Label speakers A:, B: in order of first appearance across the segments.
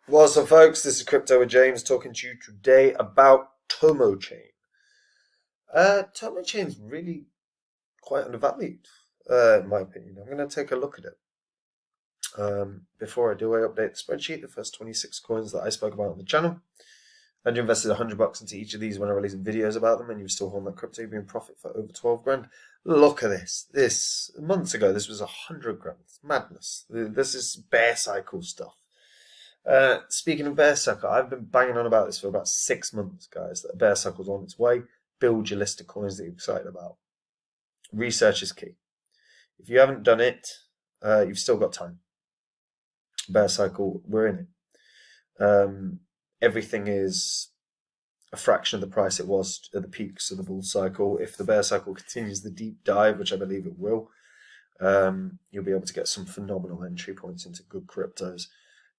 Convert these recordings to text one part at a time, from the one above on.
A: What's up, folks? This is Crypto with James talking to you today about Tomochain. Tomochain's really quite undervalued, in my opinion. I'm going to take a look at it. Before I do, I update the spreadsheet. The first 26 coins that I spoke about on the channel. And you invested $100 into each of these when I release videos about them, and you were still holding that crypto, you'd be in profit for over 12 grand. Look at this. Months ago, this was 100 grand. It's madness. This is bear cycle stuff. Speaking of bear cycle, I've been banging on about this for about 6 months, guys, that a bear cycle's on its way. Build your list of coins that you're excited about. Research is key. If you haven't done it, you've still got time. Bear cycle, we're in it. Everything is a fraction of the price it was at the peaks of the bull cycle. If the bear cycle continues the deep dive, which I believe it will, you'll be able to get some phenomenal entry points into good cryptos.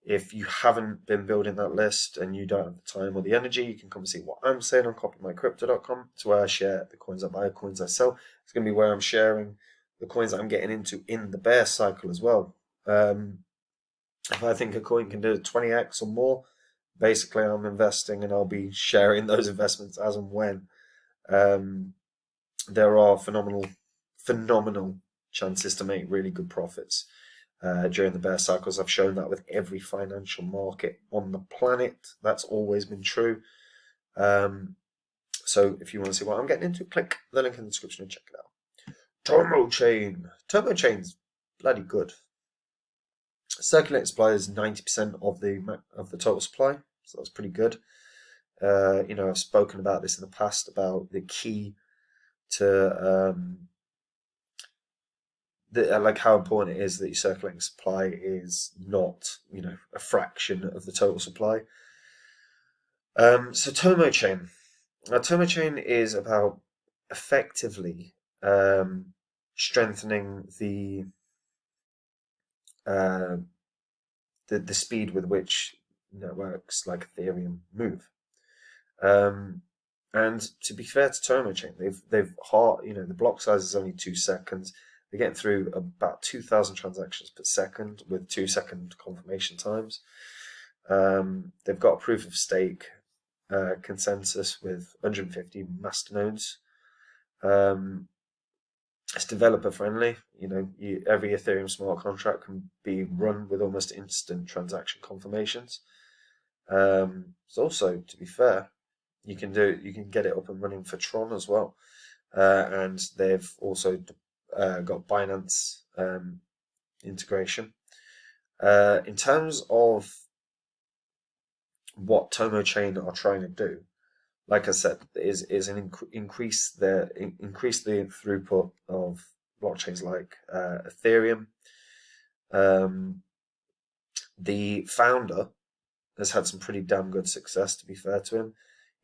A: If you haven't been building that list and you don't have the time or the energy, you can come and see what I'm saying on copymycrypto.com. It's where I share the coins I buy, coins I sell. It's going to be where I'm sharing the coins that I'm getting into in the bear cycle as well. If I think a coin can do 20x or more, basically I'm investing and I'll be sharing those investments as and when. There are phenomenal chances to make really good profits. During the bear cycles. I've shown that with every financial market on the planet. That's always been true. So if you want to see what I'm getting into, click the link in the description and check it out. Tomochain. Tomochain's bloody good. Circulating supply is 90% of the total supply, so that's pretty good. I've spoken about this in the past about the key to like how important it is that your circulating supply is not, a fraction of the total supply. So Tomochain. Now, Tomochain is about effectively strengthening the speed with which networks like Ethereum move. And to be fair to Tomochain, they've the block size is only 2 seconds. They're getting through about 2,000 transactions per second with 2-second confirmation times. They've got a proof of stake consensus with 150 masternodes. It's developer friendly. Every Ethereum smart contract can be run with almost instant transaction confirmations. It's also, to be fair, you can get it up and running for Tron as well. And they've also got Binance integration. In terms of what Tomochain are trying to do, like I said, is increase the throughput of blockchains like Ethereum. The founder has had some pretty damn good success, to be fair to him.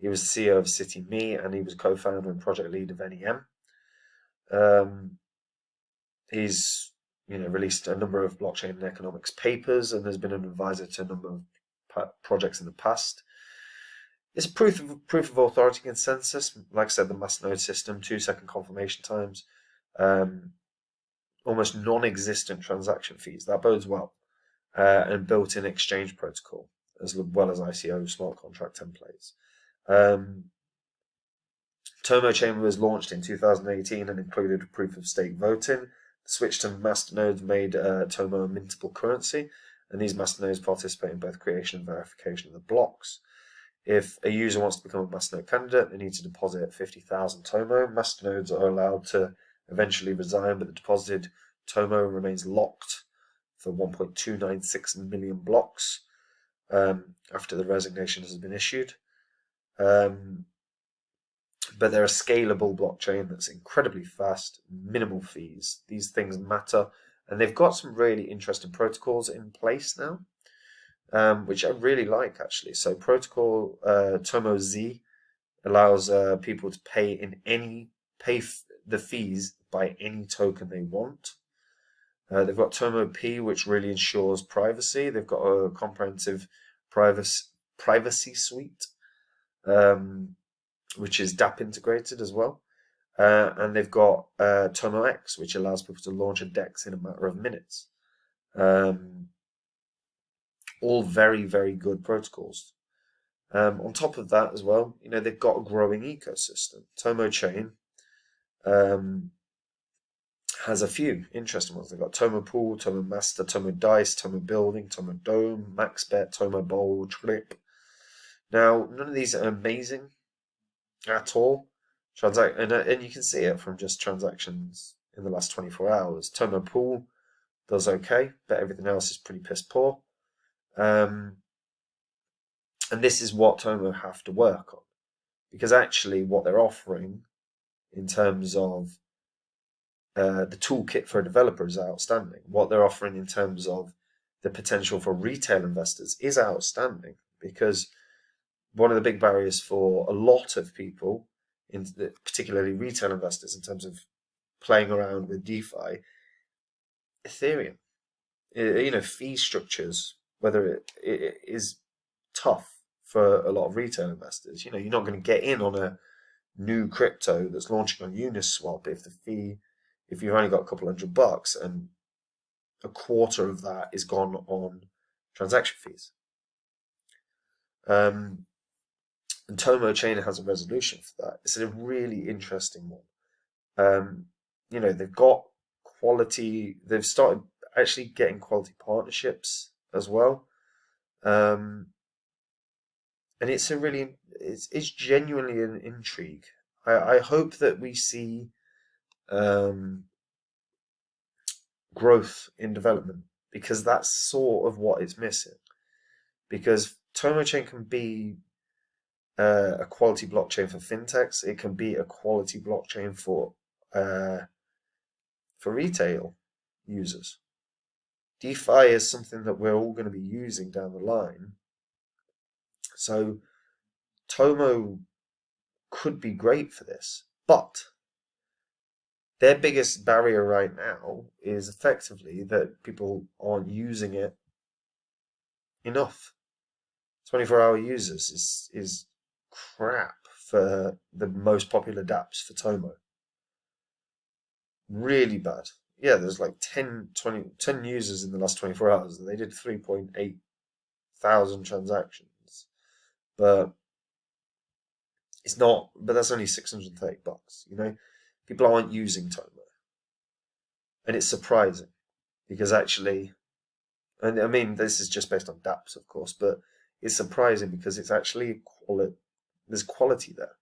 A: He was the CEO of CityMe and he was co-founder and project lead of NEM. He's released a number of blockchain and economics papers and has been an advisor to a number of projects in the past. It's a proof of authority consensus. Like I said, the masternode system, 2-second confirmation times, almost non-existent transaction fees. That bodes well, and built-in exchange protocol as well as ICO smart contract templates. Tomochain was launched in 2018 and included proof of stake voting. The switch to masternodes made Tomo a mintable currency, and these masternodes participate in both creation and verification of the blocks. If a user wants to become a masternode candidate, they need to deposit 50,000 Tomo. Masternodes are allowed to eventually resign, but the deposited Tomo remains locked for 1.296 million blocks after the resignation has been issued. But they're a scalable blockchain that's incredibly fast, minimal fees. These things matter, and they've got some really interesting protocols in place now, which I really like actually. So protocol Tomo Z allows people to pay the fees by any token they want. They've got Tomo P, which really ensures privacy. They've got a comprehensive privacy suite, which is DApp integrated as well. And they've got Tomo X, which allows people to launch a DEX in a matter of minutes. All very, very good protocols. On top of that as well, they've got a growing ecosystem. Tomochain has a few interesting ones. They've got Tomo Pool, Tomo Master, Tomo Dice, Tomo Building, Tomo Dome, MaxBet, Tomo Bowl, Trip. Now, none of these are amazing at all. And you can see it from just transactions in the last 24 hours. Tomo Pool does okay, but everything else is pretty piss poor. And this is what Tomo have to work on, because actually what they're offering in terms of the toolkit for a developer is outstanding. What they're offering in terms of the potential for retail investors is outstanding, because one of the big barriers for a lot of people, particularly retail investors, in terms of playing around with DeFi, Ethereum, fee structures, whether it is tough for a lot of retail investors. You're not going to get in on a new crypto that's launching on Uniswap if you've only got a couple $100 and a quarter of that is gone on transaction fees. And Tomochain has a resolution for that. It's a really interesting one. They've got quality. They've started actually getting quality partnerships as well. And it's it's genuinely an intrigue. I hope that we see growth in development, because that's sort of what it's missing. Because Tomochain can be a quality blockchain for fintechs. It can be a quality blockchain for retail users. DeFi is something that we're all going to be using down the line. So Tomo could be great for this, but their biggest barrier right now is effectively that people aren't using it enough. 24-hour users is crap for the most popular dApps for Tomo. Really bad. Yeah, there's like 10 users in the last 24 hours. They did 3.8 thousand transactions. But it's not, but that's only $630, People aren't using Tomo. And it's surprising, because actually, and I mean, this is just based on dApps, of course, but it's surprising because it's actually there's quality there.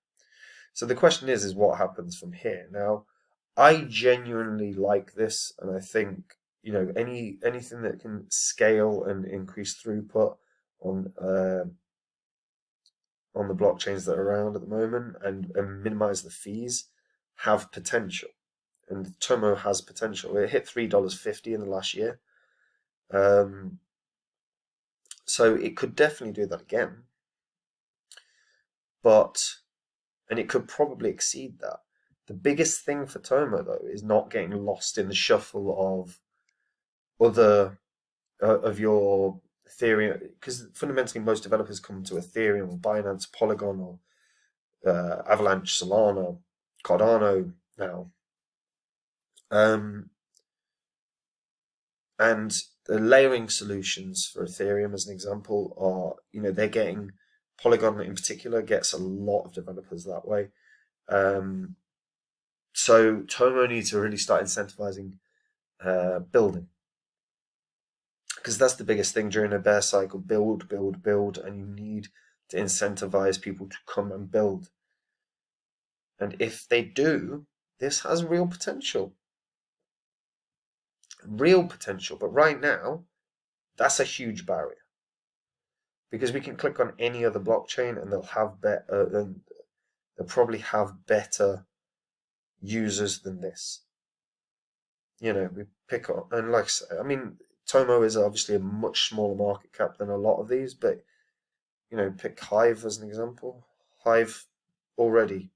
A: So the question is what happens from here? Now, I genuinely like this, and I think, anything that can scale and increase throughput on the blockchains that are around at the moment and minimize the fees have potential. And Tomo has potential. It hit $3.50 in the last year. So it could definitely do that again. And it could probably exceed that. The biggest thing for Tomo, though, is not getting lost in the shuffle of your Ethereum, because fundamentally most developers come to Ethereum or Binance, Polygon, or Avalanche, Solana, Cardano now. And the layering solutions for Ethereum, as an example, are, they're getting, Polygon in particular gets a lot of developers that way. So Tomo needs to really start incentivizing building, because that's the biggest thing during a bear cycle. Build, and you need to incentivize people to come and build. And if they do, this has real potential. But right now, that's a huge barrier, because we can click on any other blockchain and they'll probably have better users than this. We pick on, and like I say, I mean, Tomo is obviously a much smaller market cap than a lot of these, but pick Hive as an example. Hive already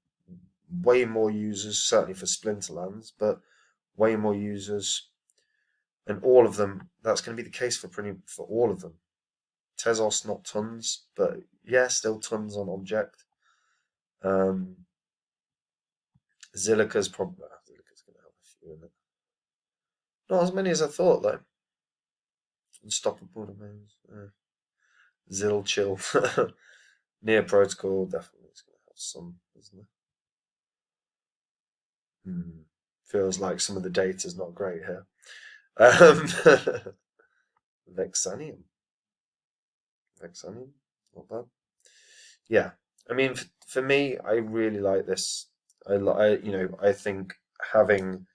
A: way more users, certainly for Splinterlands, but way more users, and all of them. That's going to be the case for all of them. Tezos, not tons, but yeah, still tons on Object. Zilliqa's going to have a few in it. Not as many as I thought, though. Unstoppable domains. Zil chill. Near protocol definitely is going to have some, isn't it? Feels like some of the data is not great here. Vexanium. Vexanium, not bad. Yeah, I mean, for me, I really like this. I think having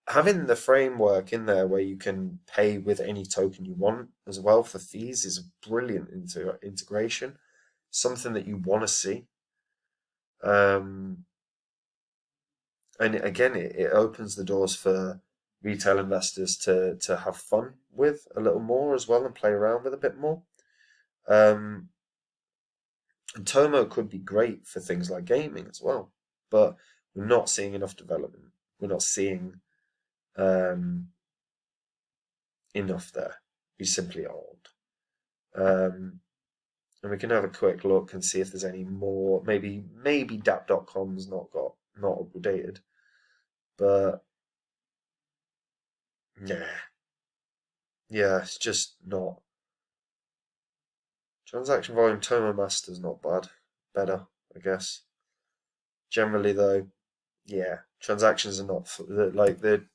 A: the framework in there where you can pay with any token you want as well for fees is a brilliant integration. Something that you want to see. Um, and again, it opens the doors for retail investors to have fun with a little more as well and play around with a bit more. Um, and Tomo could be great for things like gaming as well, but we're not seeing enough development. We're not seeing um, enough there. We simply aren't. And we can have a quick look and see if there's any more. Maybe DAP.com's not updated, but yeah, it's just not. Transaction volume Tomo Master's not bad. Better, I guess. Generally though, yeah, transactions are not like the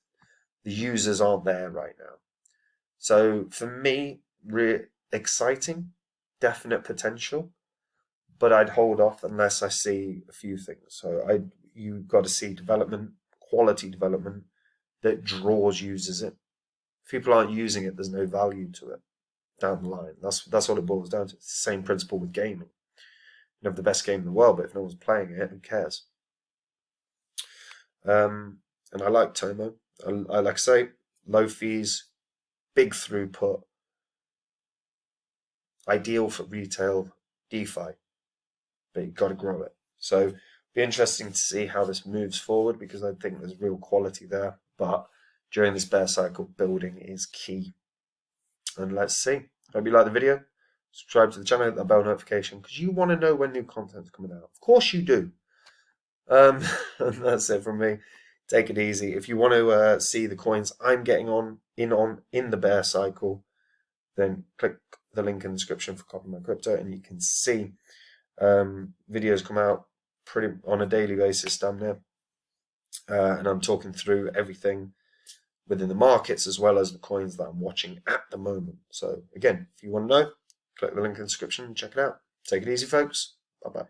A: users aren't there right now. So for me, exciting, definite potential, but I'd hold off unless I see a few things. So you've got to see development, quality development that draws users in. If people aren't using it, there's no value to it down the line. That's what it boils down to. It's the same principle with gaming. You have the best game in the world, but if no one's playing it, who cares? And I like Tomo. I like I say, low fees, big throughput, ideal for retail DeFi, but you've got to grow it. So be interesting to see how this moves forward because I think there's real quality there. But during this bear cycle, building is key. And let's see. Hope you like the video. Subscribe to the channel, hit that bell notification because you want to know when new content's coming out. Of course you do. And that's it from me. Take it easy. If you want to see the coins I'm getting in the bear cycle, then click the link in the description for Copy My Crypto, and you can see videos come out pretty on a daily basis down there, and I'm talking through everything within the markets as well as the coins that I'm watching at the moment. So again, if you want to know, click the link in the description and check it out. Take it easy, folks. Bye bye.